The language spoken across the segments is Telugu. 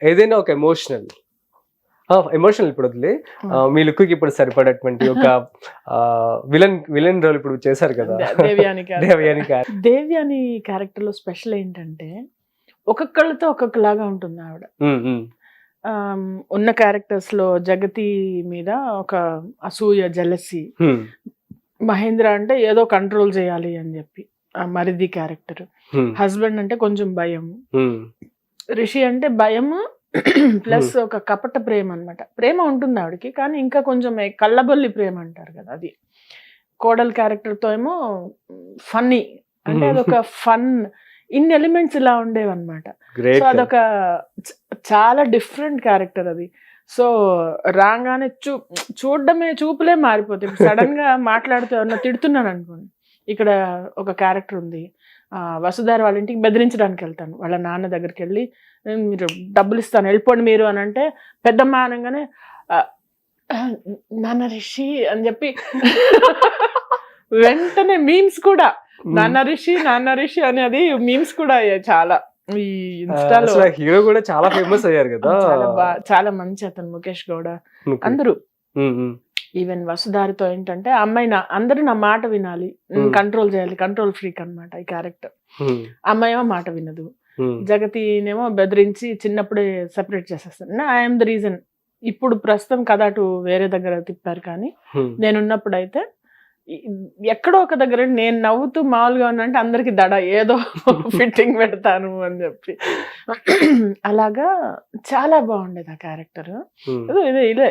ఏదైనా ఒక ఎమోషనల్ ఇప్పుడు వదిలే మీ లుక్ కి ఇప్పుడు సరిపడేటువంటి ఒక విలన్ రోల్ ఇప్పుడు చేశారు కదా దేవ్యాని దేవయాని గారు. దేవ్యాని క్యారెక్టర్ లో స్పెషల్ ఏంటంటే ఒక్కొక్కళ్ళతో ఒక్కొక్కలాగా ఉంటుంది ఆవిడ. ఉన్న క్యారెక్టర్స్ లో జగతి మీద ఒక అసూయ, జెలసీ. మహేంద్ర అంటే ఏదో కంట్రోల్ చేయాలి అని చెప్పి ఆ మరిది క్యారెక్టర్. హస్బెండ్ అంటే కొంచెం భయం. రిషి అంటే భయము ప్లస్ ఒక కపట ప్రేమ అన్నమాట. ప్రేమ ఉంటుంది ఆవిడకి, కానీ ఇంకా కొంచెం కళ్ళబొల్లి ప్రేమ అంటారు కదా అది. కోడల్ క్యారెక్టర్ తో ఏమో ఫన్నీ, అంటే అదొక ఫన్, ఇన్ని ఎలిమెంట్స్ ఇలా ఉండేవన్నమాట. సో అదొక చాలా డిఫరెంట్ క్యారెక్టర్ అది. సో రాగానే చూడడమే, చూపులే మారిపోతాయి. సడన్ గా మాట్లాడుతూ ఏమన్నా తిడుతున్నాను అనుకోండి, ఇక్కడ ఒక క్యారెక్టర్ ఉంది, వసుధార వాళ్ళ ఇంటికి బెదిరించడానికి వెళ్తాను, వాళ్ళ నాన్న దగ్గరికి వెళ్ళి మీరు డబ్బులు ఇస్తాను వెళ్ళిపోండి మీరు అని అంటే, పెద్దమ్మ అనగానే నాన్న రిషి అని చెప్పి వెంటనే మీమ్స్ కూడా నాన్న రిషి అని అది మీమ్స్ కూడా అయ్యాయి చాలా. ఈ ఇన్స్టాలో హీరో కూడా చాలా ఫేమస్ అయ్యారు కదా. చాలా మంచి అతను ముఖేష్ గౌడ, అందరూ. ఈవెన్ వసుధారితో ఏంటంటే అమ్మాయి అందరూ నా మాట వినాలి, కంట్రోల్ చేయాలి, కంట్రోల్ ఫ్రీక్ అన్నమాట ఈ క్యారెక్టర్. అమ్మాయి ఏమో మాట వినదు, జగతినేమో బెదిరించి చిన్నప్పుడే సెపరేట్ చేసేస్తాను. I'm the reason. ఇప్పుడు ప్రస్తుతం కథ అటు వేరే దగ్గర తిప్పారు, కానీ నేనున్నప్పుడు అయితే ఎక్కడో ఒక దగ్గర నేను నవ్వుతూ మామూలుగా ఉన్నంటే అందరికి దడ ఏదో ఫిట్టింగ్ పెడతాను అని చెప్పి అలాగా చాలా బాగుండేది ఆ క్యారెక్టర్. ఇదే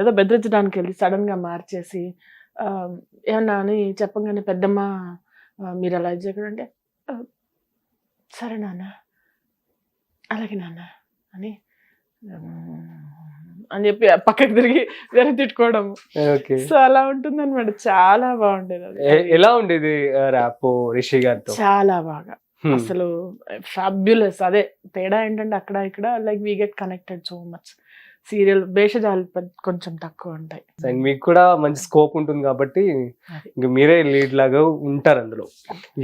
ఏదో బెదిరించడానికి వెళ్ళి సడన్ గా మార్చేసి ఏమన్నా అని చెప్పగానే పెద్దమ్మ మీరు అలా చేయకండి, సరే నాన్న, అలాగే నాన్న అని అని చెప్పి పక్కకి తిరిగి వేరే తిట్టుకోవడం. సో అలా ఉంటుంది అనమాట. చాలా బాగుండేది అది. ఎలా ఉండేది ర్యాపో రిషి గారితో? చాలా బాగా, అసలు ఫ్యాబ్యులస్. అదే తేడా ఏంటంటే అక్కడ ఇక్కడ like we get connected so much. Serial భేషజాలు కొంచెం తక్కువ ఉంటాయి. మీకు కూడా మంచి స్కోప్ ఉంటుంది కాబట్టి ఇంక మీరే లీడ్ లాగా ఉంటారు అందులో.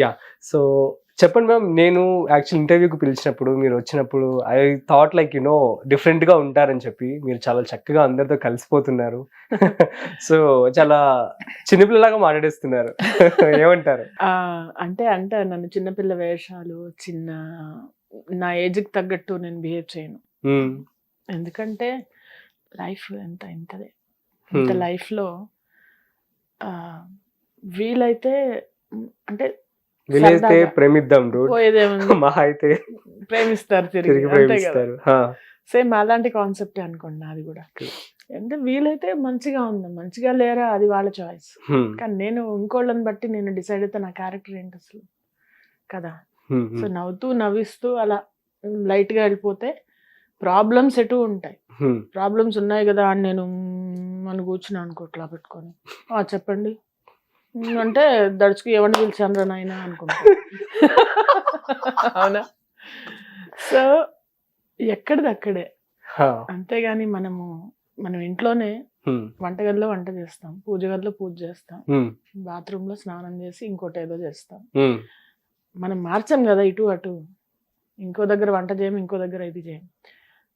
యా, సో చెప్పండి మ్యామ్. నేను యాక్చువల్ ఇంటర్వ్యూకి పిలిచినప్పుడు, మీరు వచ్చినప్పుడు ఐ థాట్ లైక్ డిఫరెంట్ గా ఉంటారని చెప్పి. మీరు చాలా చక్కగా అందరితో కలిసిపోతున్నారు. సో చాలా చిన్నపిల్లలాగా మాట్లాడేస్తున్నారు. ఏమంటారు? అంటే నన్ను చిన్నపిల్ల వేషాలు, నా ఏజ్కి తగ్గట్టు నేను బిహేవ్ చేయను. ఎందుకంటే లైఫ్ ఇంతదే. ఇంత లైఫ్లో వీలైతే అంటే వీలైతే ప్రేమిద్దాం, అయితే ప్రేమిస్తారు తిరిగి, ప్రేమిస్తారు. సేమ్ అలాంటి కాన్సెప్టే అనుకోండి అది కూడా. అంటే వీలైతే మంచిగా ఉందాం, మంచిగా లేరా అది వాళ్ళ చాయిస్. కానీ నేను ఇంకోళ్ళని బట్టి నేను డిసైడ్ అయితే నా క్యారెక్టర్ ఏంటి అసలు కదా. సో నవ్విస్తూ అలా లైట్ గా వెళ్ళిపోతే ప్రాబ్లమ్స్ ఎటు ఉంటాయి. ప్రాబ్లమ్స్ ఉన్నాయి కదా అని నేను మన కూర్చున్నా అనుకోట్లా పెట్టుకొని చెప్పండి అంటే దడుచుకు ఎవరిని పిలిచాను నాయన అనుకుంటా. అవునా? సో ఎక్కడిది అక్కడే. అంతేగాని మనం ఇంట్లోనే వంటగదిలో వంట చేస్తాం, పూజ గదిలో పూజ చేస్తాం, బాత్రూమ్ లో స్నానం చేసి ఇంకోటి ఏదో చేస్తాం. మనం మార్చాం కదా ఇటు అటు. ఇంకో దగ్గర వంట చేయం, ఇంకో దగ్గర ఇది చేయం.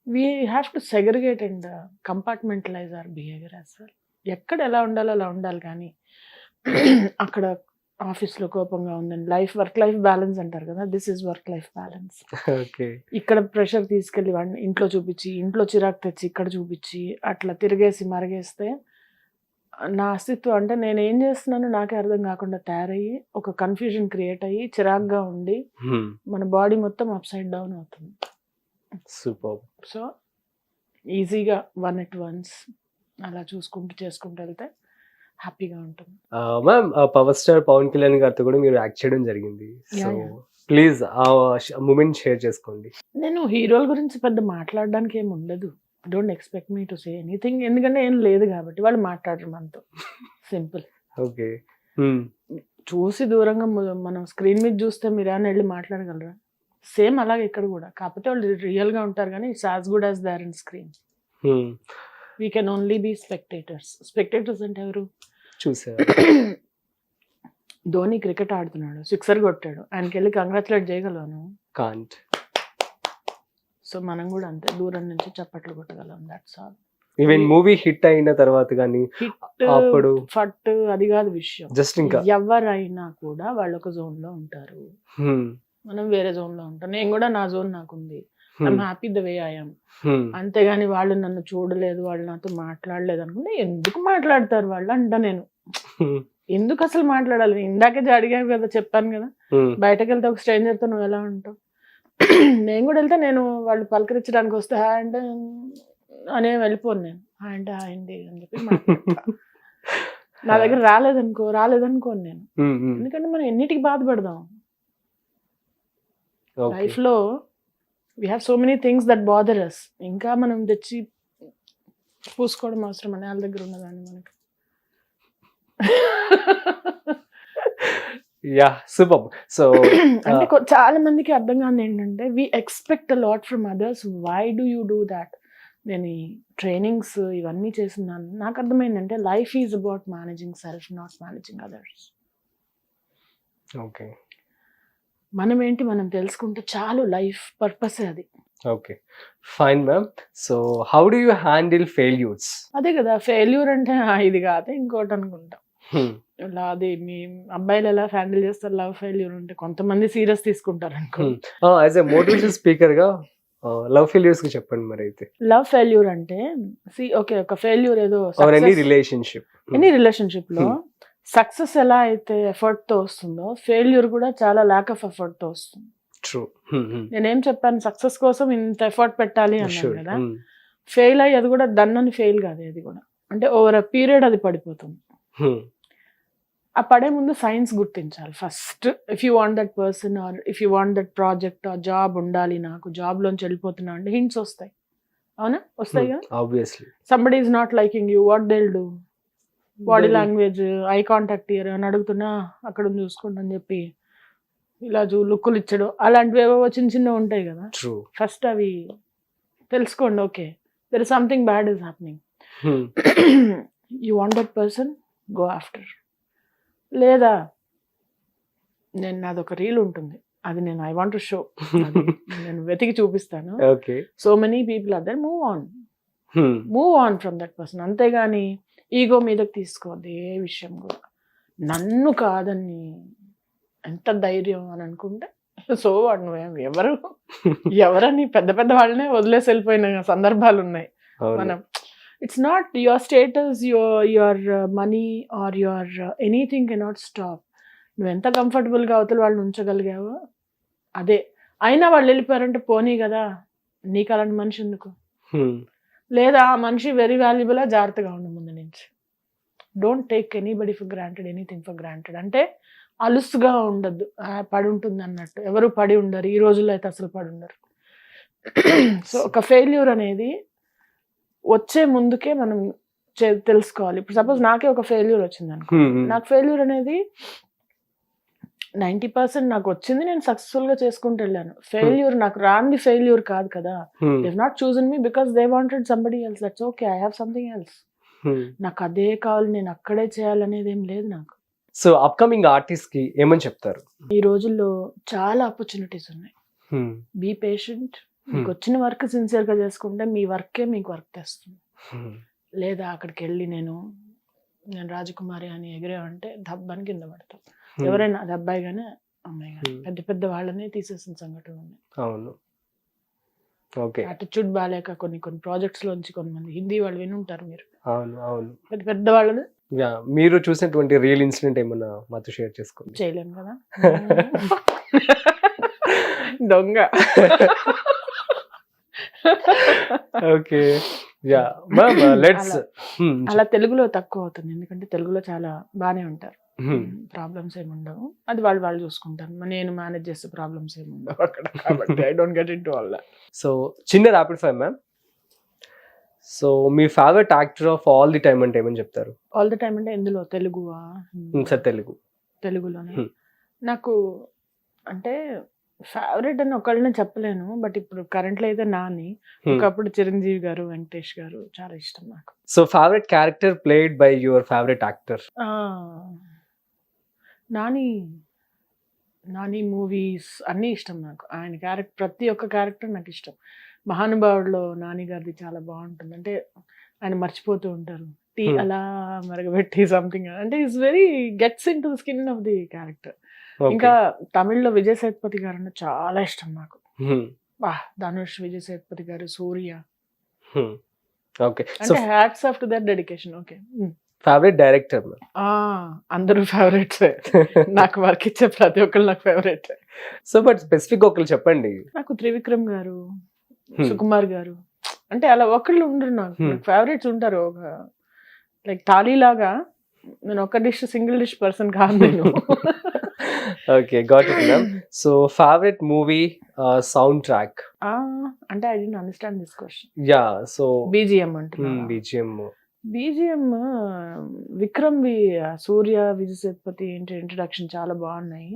We have to segregate and compartmentalise our behaviour as well. ఎక్కడ ఎలా ఉండాలో అలా ఉండాలి. కానీ అక్కడ ఆఫీస్లో కోపంగా ఉందండి, వర్క్ లైఫ్ బ్యాలెన్స్ అంటారు కదా, this is work life balance. ఇక్కడ ప్రెషర్ తీసుకెళ్ళి ఇంట్లో చూపించి, ఇంట్లో చిరాకు తెచ్చి ఇక్కడ చూపించి, అట్లా తిరిగేసి మరిగేస్తే నా అస్తిత్వం అంటే నేను ఏం చేస్తున్నానో నాకే అర్థం కాకుండా తయారయ్యి ఒక కన్ఫ్యూజన్ క్రియేట్ అయ్యి చిరాగ్గా ఉండి మన బాడీ మొత్తం అప్ సైడ్ డౌన్ అవుతుంది. సూపర్. సో ఈజీగా 1 at once అలా చేసుకుంటూ వెళ్తే హ్యాపీగా ఉంటుంది. Ma'am, power star Pawan Kalyan గారితో కూడా మీరు యాక్ట్ చేయడం జరిగింది. సో ప్లీజ్ ఆ మూమెంట్ షేర్ చేసుకోండి. నేను హీరోల గురించి పెద్ద మాట్లాడడానికి ఏమి ఉండదు. Don't expect me to say anything, ఎందుకంటే ఏం లేదు కాబట్టి వాళ్ళు మాట్లాడరు మనతో. సింపుల్. ఓకే. చూసి దూరంగా మనం స్క్రీన్ మీద చూస్తే మీరు ఏమైనా వెళ్ళి మాట్లాడగలరా? సేమ్ అలాగే ఇక్కడ కూడా, కాకపోతే వాళ్ళు రియల్ గా ఉంటారు కానీ it's as good as there in screen. We can only be spectators. Spectators అంటే ఎవరు? చూసారు. ధోని క్రికెట్ ఆడుతున్నాడు, 6 కొట్టాడు, ఆయనకి వెళ్ళి కంగ్రాచులేట్ చేయగలను? కాంట్. సో మనం కూడా అంతే దూరం నుంచి చప్పట్లు కొట్టగలం, that's all. Even movie hit అయిన తర్వాత కానీ హిట్ అప్పుడు ఫట్ అది కాదు విషయం. జస్ట్ ఇంకా ఎవరైనా కూడా వాళ్ళు ఒక జోన్ లో ఉంటారు, మనం వేరే జోన్ లో ఉంటాం. నేను కూడా నా జోన్ నాకుంది, I'm happy the way I'm. అంతేగాని వాళ్ళు నన్ను చూడలేదు, వాళ్ళు నాతో మాట్లాడలేదు అనుకుంటే ఎందుకు మాట్లాడతారు వాళ్ళు అంట. నేను ఎందుకు అసలు మాట్లాడాలి? ఇందాకే అడిగాను కదా, చెప్పాను కదా, బయటకు వెళ్తే ఒక స్ట్రేంజర్ తో నువ్వు ఎలా ఉంటావు. నేను కూడా వెళ్తే నేను వాళ్ళు పలకరించడానికి వస్తే హాయ్ అంటే అనే వెళ్ళిపోను, నేను హాయ్ అంటే హాయ్ అండి అని చెప్పి మాట్లాడతా. నా దగ్గర రాలేదనుకోను నేను, ఎందుకంటే మనం ఎన్నిటికి బాధపడదాం లైఫ్ లో. We have so many things that bother us. ఇంకా మనం తెచ్చి పూసుకోవడం అవసరం అని వాళ్ళ దగ్గర ఉన్నదాన్ని మనకి. Yeah super. సో అంటే చాలా మందికి అర్థం కాదు ఏంటంటే we expect a lot from others, why do you do that. నేను ఈ ట్రైనింగ్స్ ఇవన్నీ చేస్తున్నాను, నాకు అర్థమైందంటే life is about managing self, not managing others. Okay, మనం ఏంటి మనం తెలుసుకుంటే చాలు, లైఫ్ పర్పస్ అది. Okay fine ma'am. So how do you handle failures? అదే కదా ఫెయిల్యూర్ అంటే, ఇది కాదు ఇంకోటి అనుకుంటాం. ఇలా అది మీ అబ్బాయిలు ఎలా హ్యాండిల్ చేస్తారు లవ్ ఫెయిల్యూర్ అంటే? కొంతమంది సీరియస్ తీసుకుంటారు అనుకో. యాజ్ ఎ మోటివేషన్ స్పీకర్ గా లవ్ ఫెయిల్యూర్స్ కి చెప్పండి మరి. అయితే లవ్ ఫెయిల్యూర్ అంటే ఓకే, ఒక ఫెయిల్యూర్ ఏదో ఎనీ రిలేషన్షిప్ లో సక్సెస్ ఎలా అయితే ఎఫర్ట్ తో వస్తుందో, ఫెయిల్యూర్ కూడా చాలా ల్యాక్ ఆఫ్ ఎఫర్ట్ తో వస్తుంది. ట్రూ. నేనేం చెప్పాను, సక్సెస్ కోసం ఇంత ఎఫర్ట్ పెట్టాలి అన్నాను కదా. ఫెయిల్ అయ్యి అది కూడా దన్నని ఫెయిల్ కాదు, అది కూడా అంటే ఓవర్ అ పీరియడ్ అది పడిపోతుంది. ఆ పడే ముందు సైన్స్ గుర్తించాలి first. If you want that person or if you want that project or job ఉండాలి, నాకు జాబ్ లోంచి వెళ్ళిపోతున్నా అంటే హింట్స్ వస్తాయి, అవునా? వస్తాయి కదా. Obviously somebody is not liking you, what they will do, body language, eye contact year అని అడుగుతున్నా అక్కడ చూసుకోండి అని చెప్పి ఇలా లుక్కులు ఇచ్చడం, అలాంటివి ఏవో చిన్న చిన్న ఉంటాయి కదా. ఫస్ట్ అవి తెలుసుకోండి. Okay, there is something bad is happening. You want that person, go after. లేదా నాదొక రీల్ ఉంటుంది, అది నేను ఐ వాంట్ టు షో, నేను వెతికి చూపిస్తాను. So many people are there, move on from that person. అంతేగాని ఈగో మీదకి తీసుకోవద్దు ఏ విషయం కూడా. నన్ను కాదని ఎంత ధైర్యం అని అనుకుంటే సో వాడు ఎవరని పెద్ద పెద్ద వాళ్ళనే వదిలేసి వెళ్ళిపోయిన సందర్భాలు ఉన్నాయి. మనం it's not your status, your money or your anything cannot stop. నువ్వు ఎంత కంఫర్టబుల్గా అవతల వాళ్ళు ఉంచగలిగావో అదే. అయినా వాళ్ళు వెళ్ళిపోయారంటే పోనీ కదా, నీకు అలాంటి మనిషి ఎందుకు? లేదా ఆ మనిషి వెరీ వాల్యుబుల్, జాగ్రత్తగా ఉండు ముందు నుంచి. Don't take anybody for granted, anything for granted. అంటే అలుసుగా ఉండద్దు, పడి ఉంటుంది అన్నట్టు. ఎవరు పడి ఉండరు ఈ రోజుల్లో, అయితే అసలు పడి ఉండరు. సో ఒక ఫెయిల్యూర్ అనేది వచ్చే ముందుకే మనం తెలుసుకోవాలి. ఇప్పుడు సపోజ్ నాకే ఒక ఫెయిల్యూర్ వచ్చింది అనుకో, నాకు ఫెయిల్యూర్ అనేది 90% నాకు వచ్చింది, నేను సక్సెస్ఫుల్ గా చేసుకుంటూ వెళ్ళాను. ఫెయిల్యూర్ నాకు రాంది ఫెయిల్యూర్ కాదు కదా. They have not chosen me because they wanted somebody else. That's okay, I have something else. నాకు అదే కావాలి, నేను అక్కడే చేయాలనేది ఏం లేదు నాకు. సో అప్కమింగ్ ఆర్టిస్ట్ కి ఏమని చెప్తారు? ఈ రోజుల్లో చాలా ఆపర్చునిటీస్ ఉన్నాయి. Be patient. మీకు వచ్చిన వర్క్ సిన్సియర్ గా చేసుకుంటే మీ వర్కే మీకు వర్క్ తెస్తుంది. లేదా అక్కడికి వెళ్ళి నేను రాజకుమారి అని ఎగిరేవంటే దబ్బాని కింద పడతాం. ఎవరైనా అది అబ్బాయి గానే అమ్మాయి కానీ పెద్ద పెద్ద వాళ్ళనే తీసేసిన సంఘటనలు ఉన్నాయి. అవును. ఓకే, యాటిట్యూడ్ బాగాలేక కొన్ని ప్రాజెక్ట్స్ లోంచి కొంతమంది హిందీ వాళ్ళు విని ఉంటారు మీరు. అవును అవును, పెద్ద పెద్ద వాళ్ళని. మీరు చూసినటువంటి రియల్ ఇన్సిడెంట్ ఏమన్నా మాతో షేర్ చేసుకోండి. చేయలేను కదా, దొంగ. Okay, yeah ma'am let's. అలా తెలుగులో తక్కువ అవుతుంది, ఎందుకంటే తెలుగులో చాలా బాగానే ఉంటారు, ప్రాబ్లమ్స్ ఏమి ఉండవు. అది వాళ్ళు చూసుకుంటారు, నేను మేనేజ్ చేసే ప్రాబ్లమ్స్ ఏమి ఉండవు అక్కడ. కాబట్టి I don't get into all that. So చిన్న ర్యాపిడ్ ఫైర్ మ్యామ్. సో మీ favourite actor of all the time అంటే ఏమని చెప్తారు? ఆల్ ది టైమ్ అంటే ఎందులో, తెలుగువా? సార్ తెలుగులోనే నాకు అంటే ఫేవరెట్ అని ఒకళ్ళని చెప్పలేను, బట్ ఇప్పుడు కరెంట్లో అయితే నాని. ఒకప్పుడు చిరంజీవి గారు, వెంకటేష్ గారు చాలా ఇష్టం నాకు. So favourite character played by your favourite actor? Nani movies అన్నీ ఇష్టం నాకు. ఆయన క్యారెక్టర్, ప్రతి ఒక్క క్యారెక్టర్ నాకు ఇష్టం. మహానుభావుడులో నాని గారిది చాలా బాగుంటుంది. అంటే ఆయన మర్చిపోతూ ఉంటారు, టీ అలా మరగబెట్టి సంథింగ్, అంటే is very gets in to the skin of the character. ఇంకా తమిళ్లో విజయ్ సేతుపతి గారు అంటే చాలా ఇష్టం నాకు. ధనుష్, విజయ్ సేతుపతి గారు, సూర్య. ఓకే, అంటే hats off to that dedication. Okay, favourite director? అందరూ ఫేవరెట్స్. నాకు వర్క్ ఇచ్చే ప్రతి ఒక్కరు నాకు ఫేవరెట్. సో బట్ స్పెసిఫిక్ ఒకళ్ళు చెప్పండి. నాకు త్రివిక్రమ్ గారు, సుకుమార్ గారు, అంటే అలా ఒకళ్ళు ఉండరు నాకు ఫేవరెట్స్ ఉంటారు. ఒక లైక్ థాలీ లాగా నేను ఒక డిష్ సింగిల్ డిష్ పర్సన్ కాదు నేను. Okay, got it ma'am. So favourite movie soundtrack? అంటే I didn't understand this question. Yeah, so BGM అంటున్నా. బీజిఎం విక్రమ్ వి, సూర్య, విజయ్ సేతుపతి ఇంట్రడక్షన్ చాలా బాగున్నాయి.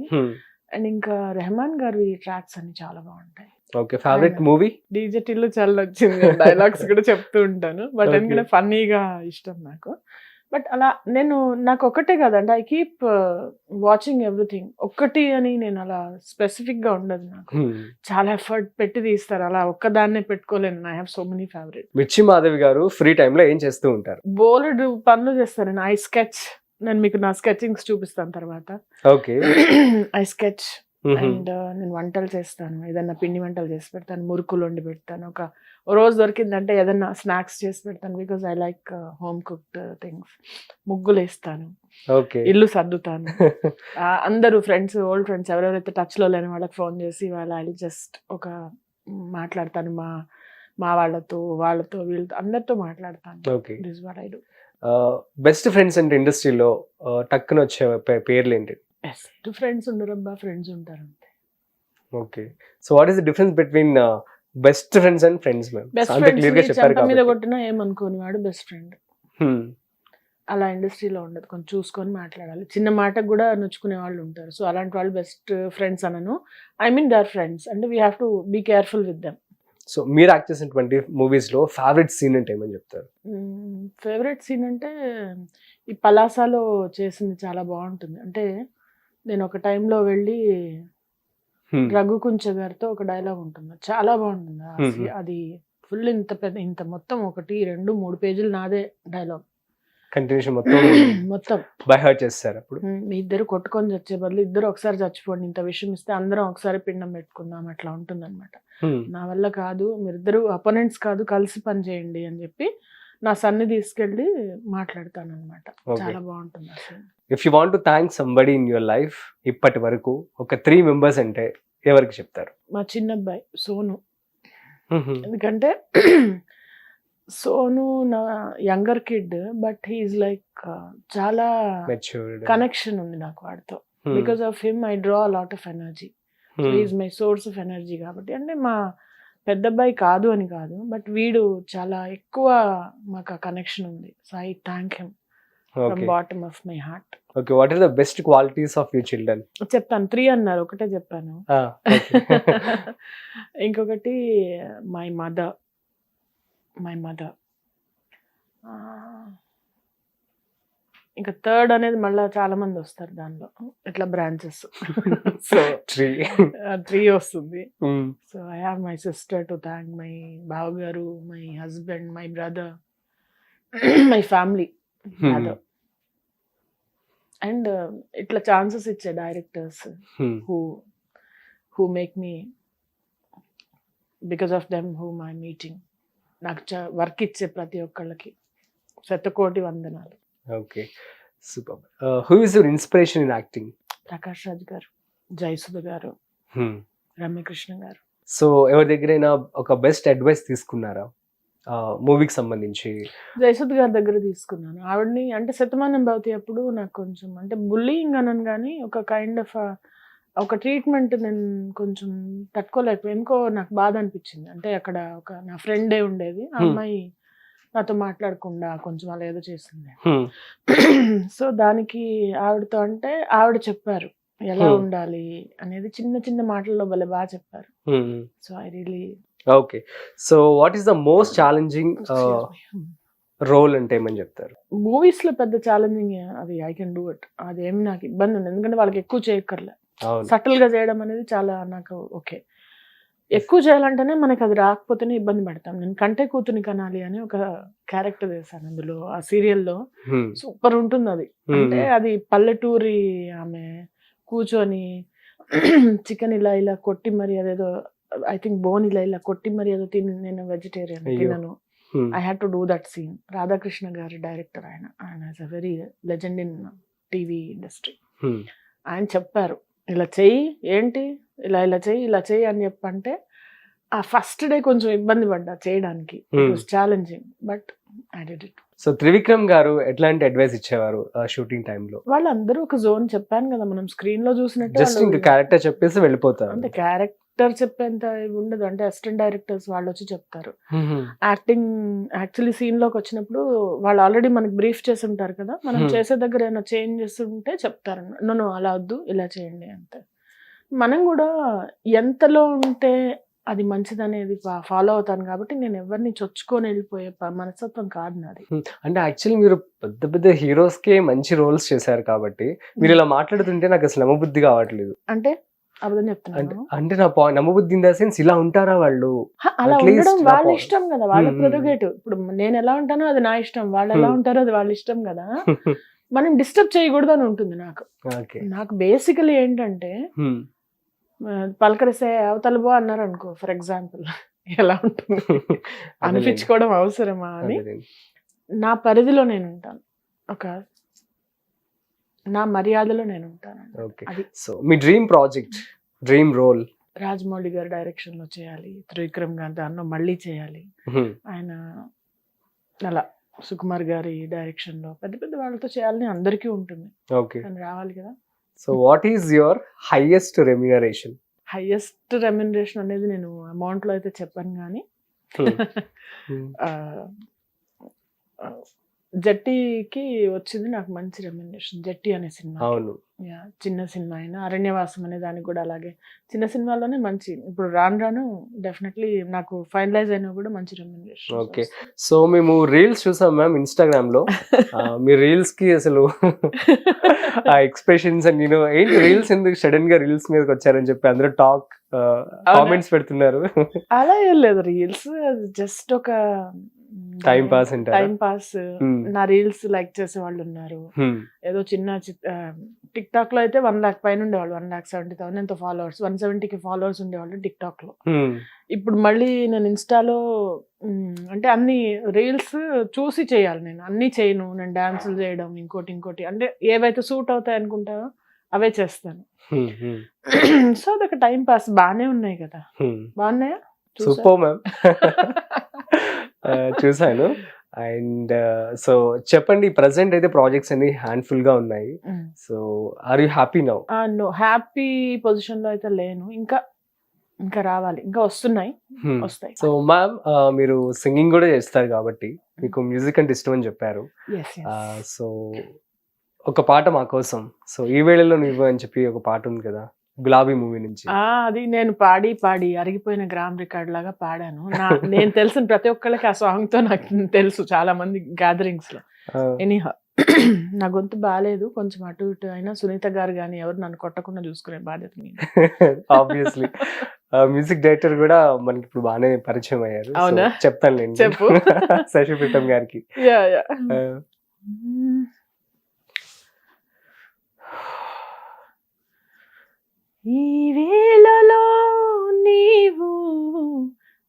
అండ్ ఇంకా రెహమాన్ గారి ట్రాక్స్ అన్ని చాలా బాగుంటాయి. Okay, favourite movie? DJ Tillu చాలా వచ్చింది, డైలాగ్స్ కూడా చెప్తూ ఉంటాను, బట్ ఎందుకంటే ఫన్నీగా ఇష్టం నాకు. బట్ అలా నాకు ఒకటే కదండి, ఐ కీప్ వాచింగ్ ఎవ్రీథింగ్. ఒక్కటి అని నేను అలా స్పెసిఫిక్ గా ఉండదు, నాకు చాలా ఎఫర్ట్ పెట్టి తీస్తారు, అలా ఒక్కదాన్నే పెట్టుకోలేను. I have so many favourite. Mirchi Madhavi గారు ఫ్రీ టైమ్ లో ఏం చేస్తూ ఉంటారు? బోలెడు పనులు చేస్తాను. ఐ స్కెచ్, నేను మీకు నా స్కెచింగ్స్ చూపిస్తాను తర్వాత. ఓకే, ఐ స్కెచ్ అండ్ నేను వంటలు చేస్తాను, ఏదన్నా పిండి వంటలు చేసి పెడతాను, మురుకులు వండి పెడతాను. ఒక రోజు దొరికిందంటే ఏదన్నా స్నాక్స్ చేసి పెడతాను, because I like home cooked things. ముగ్గులు వేస్తాను, ఇల్లు సర్దుతాను. అందరూ ఫ్రెండ్స్, ఓల్డ్ ఫ్రెండ్స్ ఎవరెవరైతే టచ్ లో లేని వాళ్ళకి ఫోన్ చేసి వాళ్ళ జస్ట్ ఒక మాట్లాడతాను, మా వాళ్ళతో, వీళ్ళతో అందరితో మాట్లాడతాను. This what I do. Best friends అంటే ఇండస్ట్రీలో టక్కున వచ్చే పేర్లు ఏంటి? బెస్ట్ ఫ్రెండ్స్ ఉండరబ్బా, ఫ్రెండ్స్ ఉంటారు అంతే. Okay, so what is the difference between best friends and friends? Best friends చెంప మీద కొట్టినా ఏమనుకోని వాడు బెస్ట్ ఫ్రెండ్. అలా ఇండస్ట్రీలో ఉండదు, కొంచెం చూసుకొని మాట్లాడాలి. చిన్న మాటకు కూడా నొచ్చుకునే వాళ్ళు ఉంటారు. సో అలాంటి వాళ్ళు బెస్ట్ ఫ్రెండ్స్ అనను. I mean they are friends and we have to be careful with them. So మీరు యాక్ట్ చేసినటువంటి మూవీస్ లో ఫేవరెట్ సీన్ అంటే ఏమని చెప్తారు? ఫేవరెట్ సీన్ అంటే ఈ పలాసాలో చేసింది చాలా బాగుంటుంది. అంటే నేను ఒక టైంలో వెళ్ళి రఘు కుంచ గారితో ఒక డైలాగ్ ఉంటుంది, చాలా బాగుంటుంది అది. ఫుల్ ఇంత మొత్తం 1, 2, 3 పేజీలు నాదే డైలాగ్. కంటిన్యూషన్ మొత్తం బై హార్ట్ చేస్తారు. అప్పుడు మీ ఇద్దరు కొట్టుకొని చచ్చే బదులు ఇద్దరు ఒకసారి చచ్చిపోండి, ఇంత విషయం ఇస్తే అందరం ఒకసారి పిండం పెట్టుకుందాం, అట్లా ఉంటుంది అనమాట. నా వల్ల కాదు, మీరిద్దరు అపోనెంట్స్ కాదు, కలిసి పని చేయండి అని చెప్పి నా సన్ని తీసుకెళ్ళి మాట్లాడతాను అనమాట. చాలా బాగుంటుంది అసలు. If you want to thank somebody in your life ఇప్పటి వరకు ఒక 3 మెంబర్స్ అంటే ఎవరికి చెప్తారు? మా చిన్నబ్బాయి సోను. ఎందుకంటే సోను నా younger kid, but he's like చాలా కనెక్షన్ ఉంది నాకు వాడితో. Because of him I draw lot of energy. So he's my source of energy. కాబట్టి అంటే మా పెద్దబ్బాయి కాదు అని కాదు, బట్ వీడు చాలా ఎక్కువ మాకు ఆ కనెక్షన్ ఉంది. So I thank him from bottom of my heart. Okay, what are the best qualities of your children? చెప్తాను, 3 అన్నారు, ఒకటే చెప్పాను. ఇంకొకటి మై మదర్. ఇంకా 3rd అనేది మళ్ళీ చాలా మంది వస్తారు దానిలో, ఇట్లా బ్రాంచెస్. సో 3 వస్తుంది. So I have my sister to thank, my బావగారు, my husband, my brother, my family, mother. And ఇట్లా ఛాన్సెస్ ఇచ్చే directors who make me, because of them whom I meeting. నాకు వర్క్ ఇచ్చే ప్రతి ఒక్కళ్ళకి శతకోటి వందనాలు. Okay, super. Who is your inspiration in acting? Prakash Raj గారు, జయసుధ గారు, రమ్యకృష్ణ గారు. సో ఎవరి దగ్గరైనా ఒక బెస్ట్ అడ్వైస్ తీసుకున్నారా మూవీకి సంబంధించి? జయసుధ గారి దగ్గర తీసుకున్నాను. ఆవిడని అంటే శతమానం భవతి అప్పుడు నాకు కొంచెం అంటే బుల్లింగ్ అనను కానీ ఒక కైండ్ ఆఫ్ ఒక ట్రీట్మెంట్ నేను కొంచెం తట్టుకోలేకపోయాను. ఎందుకో నాకు బాధ అనిపించింది. అంటే అక్కడ ఒక నా ఫ్రెండే ఉండేది, ఆ అమ్మాయి నాతో మాట్లాడకుండా కొంచెం అలా ఏదో చేసింది. సో దానికి ఆవిడతో అంటే ఆవిడ చెప్పారు ఎలా ఉండాలి అనేది, చిన్న చిన్న మాటల్లో భలే బాగా చెప్పారు. So I really. Okay, so what is the most challenging role అంటే ఏమని చెప్తారు? మూవీస్ లో పెద్ద ఛాలెంజింగ్ అది ఐ కెన్ డూ ఇట్. అదేమి నాకు ఇబ్బంది ఉంది, ఎందుకంటే వాళ్ళకి ఎక్కువ చేయక్కర్లే, సటిల్ గా చేయడం అనేది చాలా నాకు ఓకే. ఎక్కువ చేయాలంటేనే మనకి అది రాకపోతేనే ఇబ్బంది పడతాం. నేను కంటే కూతుని కనాలి అని ఒక క్యారెక్టర్ చేశాను అందులో, ఆ సీరియల్లో. సూపర్ ఉంటుంది అది. అంటే అది పల్లెటూరి ఆమె కూర్చొని చికెన్ ఇలా ఇలా కొట్టి మరి అదేదో ఐ థింక్ బోన్ ఇలా ఇలా కొట్టి మరి ఏదో తిని, నేను వెజిటేరియన్ తినను. I had to do that scene. Radhakrishna గారి డైరెక్టర్ ఆయన is a very legend in TV industry. ఆయన చెప్పారు ఇలా చెయ్యి, ఏంటి ఇలా ఇలా చెయ్యి అని చెప్పంటే ఆ ఫస్ట్ డే కొంచెం ఇబ్బంది పడ్డా చేయడానికి. It was challenging but I did it. So Trivikram గారు ఎట్లాంటి అడ్వైస్ ఇచ్చేవారు షూటింగ్ టైంలో? వాళ్ళందరూ ఒక జోన్, చెప్పాను కదా మనం స్క్రీన్ లో చూసినట్టు, జస్ట్ ఇంకా క్యారెక్టర్ చెప్పేసి వెళ్ళిపోతారు. అంటే క్యారెక్టర్ చెప్పేంత ఉండదు. అంటే అసిస్టెంట్ డైరెక్టర్స్ వాళ్ళు వచ్చి చెప్తారు. యాక్టింగ్ యాక్చువల్లీ సీన్ లోకి వచ్చినప్పుడు వాళ్ళు ఆల్రెడీ మనకి బ్రీఫ్ చేసి ఉంటారు కదా, మనం చేసే దగ్గర ఏమైనా చేంజెస్ ఉంటే చెప్తారు. నన్ను అలా వద్దు ఇలా చేయండి అంతే. మనం కూడా ఎంతలో ఉంటే అది మంచిది అనేది ఫాలో అవుతాను కాబట్టి నేను ఎవరిని చొచ్చుకొని వెళ్ళిపోయే మనస్తత్వం కాదు నాది. అంటే యాక్చువల్లీ మీరు పెద్ద పెద్ద హీరోస్ కే మంచి రోల్స్ చేశారు కాబట్టి మీరు ఇలా మాట్లాడుతుంటే నాకు అసలు నమ్మబుద్ధి కావట్లేదు. అంటే అబద్ధం చెప్తున్నాను అంటే నా నమ్మబుద్ధి ఇన్ ద సెన్స్ ఇలా ఉంటారా వాళ్ళు? అలా ఉండడం వాళ్ళ ఇష్టం కదా, వాళ్ళ ప్రెరోగేటివ్. ఇప్పుడు నేను ఎలా ఉంటానో అది నా ఇష్టం, వాళ్ళు ఎలా ఉంటారో అది వాళ్ళ ఇష్టం కదా. మనం డిస్టర్బ్ చేయకూడదు అని ఉంటుంది నాకు. నాకు బేసికలీ ఏంటంటే పలకరిస్తే అవతల బో అన్నారు అనుకో ఫర్ ఎగ్జాంపుల్, ఎలా ఉంటుంది అనిపించుకోవడం అవసరమా అని నా పరిధిలో నేను ఉంటాను, ఒక నా మర్యాదలో నేను ఉంటాను. సో మీ dream project, dream role? Rajamouli గారి డైరెక్షన్ లో చేయాలి, త్రివిక్రమ్ గారి దానిలో మళ్ళీ చేయాలి. ఆయన అలా సుకుమార్ గారి డైరెక్షన్ లో పెద్ద పెద్ద వాళ్ళతో చేయాలని అందరికీ ఉంటుంది. కానీ రావాలి కదా. So what is your highest remuneration? Highest remuneration అనేది నేను అమౌంట్ లో అయితే చెప్పాను కానీ జట్టికి వచ్చింది నాకు మంచి రెమ్యూనరేషన్. జట్టి అనే సినిమా, అవును, చిన్న సినిమా అయినా, అరణ్యవాసం అనే దానికి కూడా అలాగే చిన్న సినిమాలోనే మంచి. ఇప్పుడు రాను డెఫినెట్లీ నాకు ఫైనలైజ్ అయినా కూడా మంచి రెమ్యూనరేషన్. ఓకే. సో మేము రీల్స్ చూసాం మ్యామ్ ఇన్స్టాగ్రామ్ లో. మీ రీల్స్ కి అసలు ఆ ఎక్స్ప్రెషన్స్ అండ్ నేను ఏంటి రీల్స్ ఎందుకు సడన్ గా రీల్స్ మీదకి వచ్చారని చెప్పి అందరూ కామెంట్స్ పెడుతున్నారు. అలా ఏం లేదు, రీల్స్ జస్ట్ ఒక టైం పాస్. నా రీల్స్ లైక్ చేసే వాళ్ళు ఉన్నారు. ఏదో చిన్న టిక్ టాక్ లో అయితే 1 lakh పైన ఉండేవాళ్ళు, 1,70,000 ఎంతో ఫాలోవర్స్, 170K ఫాలోవర్స్ ఉండేవాళ్ళు టిక్ టాక్ లో. ఇప్పుడు మళ్ళీ నేను ఇన్స్టాలో అంటే అన్ని రీల్స్ చూసి చేయాలి, నేను అన్ని చేయను. నేను డాన్సులు చేయడం, ఇంకోటి అంటే ఏవైతే సూట్ అవుతాయి అనుకుంటానో అవే చేస్తాను. సో అదొక టైం పాస్. బాగానే ఉన్నాయి కదా, బాగున్నాయా? Super ma'am. చూసాను. అండ్ సో చెప్పండి, ప్రెసెంట్ అయితే ప్రాజెక్ట్స్ అన్ని హ్యాండ్ఫుల్ గా ఉన్నాయి. So are you happy now? No, happy position లో అయితే లేను. ఇంకా రావాలి, ఇంకా వస్తాయి. సో మ్యామ్ మీరు సింగింగ్ కూడా చేస్తారు కాబట్టి మీకు మ్యూజిక్ అంటే ఇష్టం అని చెప్పారు. సో ఒక పాట మా కోసం, సో ఈ వేళలో నువ్వు అని చెప్పి ఒక పాట ఉంది కదా గులాబీ మూవీ నుంచి. అది నేను పాడి అరిగిపోయిన గ్రామ్ రికార్డ్ లాగా పాడాను. నేను తెలిసిన ప్రతి ఒక్కళ్ళకి ఆ సాంగ్ తో నాకు తెలుసు, చాలా మంది గ్యాదరింగ్స్ లో. ఎనీహౌ నా గొంతు బాగాలేదు, కొంచెం అటు ఇటు అయినా సునీత గారు కానీ ఎవరు నన్ను కొట్టకుండా చూసుకునే బాధ్యత మీద. ఆబ్వియస్లీ మ్యూజిక్ డైరెక్టర్ కూడా మనకి ఇప్పుడు బాగానే పరిచయం అయ్యారు. అవునా? చెప్తాను, చెప్పు. శశి ప్రీతం గారికి. ఈ వేళలో నీవు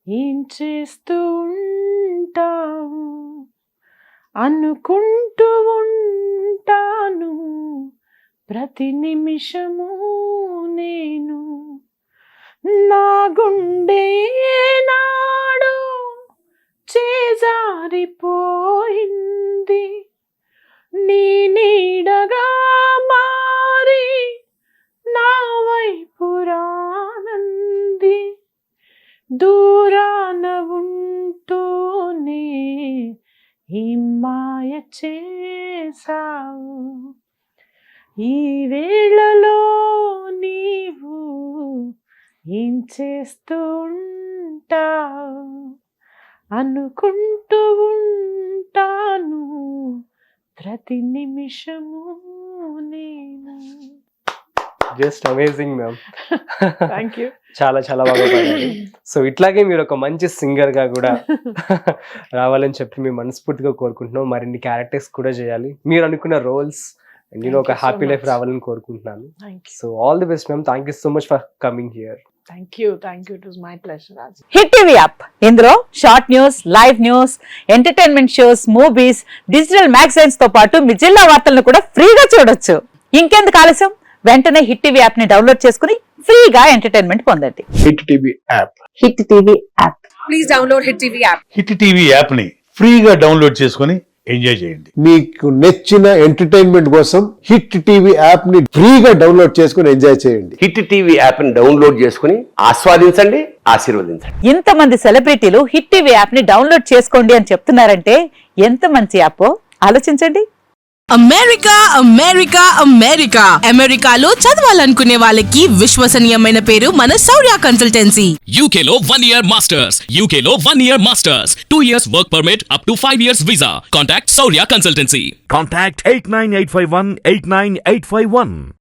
ఏం చేస్తూ ఉంటావు, అనుకుంటూ ఉంటాను ప్రతి నిమిషము నేను. నా గుండె నాడు చేజారిపోయింది, నీ నీడగా మారి నా వైపు రానంది. దూరాన ఉంటూనే ఈ మాయ చేసావు, ఈ వేళలో నీవు ఏం చేస్తూ ఉంటావు, అనుకుంటూ ఉంటాను ప్రతి నిమిషము నేను. Just amazing ma'am. Thank you. చాలా చాలా బాగా పాడారు. సో ఇట్లాగే మీరు ఒక మంచి సింగర్ గా కూడా రావాలని చెప్పి మేము మనస్ఫూర్తిగా కోరుకుంటున్నాం. మరిన్ని క్యారెక్టర్స్ కూడా చేయాలి, మీరు అనుకున్న రోల్స్ అండ్ నేను ఒక Thank you so happy life much. రావాలని కోరుకుంటున్నాను. Thank you. So all the best ma'am. Thank you so much for coming here. Thank you. It was my pleasure. Raju. Hit TV app ఇందులో short news, live news, entertainment shows, movies, digital magazines తో పాటు మీ జిల్లా వార్తలను కూడా ఫ్రీగా చూడొచ్చు. ఇంకెందుకు ఆలస్యం, వెంటనే హిట్ టీవీ యాప్ ని డౌన్లోడ్ చేసుకుని ఫ్రీగా ఎంటర్టైన్మెంట్ పొందండి. Hit TV app. Hit TV app. Hit TV app ని ఫ్రీగా డౌన్లోడ్ చేసుకొని ఎంజాయ్ చేయండి. మీకు నచ్చిన ఎంటర్టైన్మెంట్ కోసం హిట్ టీవీ యాప్ ని ఫ్రీగా డౌన్లోడ్ చేసుకుని ఎంజాయ్ చేయండి. హిట్ టీవీ యాప్ ని డౌన్లోడ్ చేసుకుని ఆస్వాదించండి, ఆశీర్వదించండి. ఇంతమంది సెలబ్రిటీలు హిట్ టీవీ యాప్ ని డౌన్లోడ్ చేసుకోండి అని చెప్తున్నారంటే ఎంత మంచి యాప్ ఆలోచించండి. అమెరికా అమెరికా అమెరికా అమెరికాలో చదవాలనుకునే వాళ్ళకి విశ్వసనీయమైన పేరు మన శౌర్య consultancy. UK Law 1 Year Masters. UK Law 1 Year Masters. 2 years work permit up to 5 years visa. Contact Saurya Consultancy. Contact 89851 89851.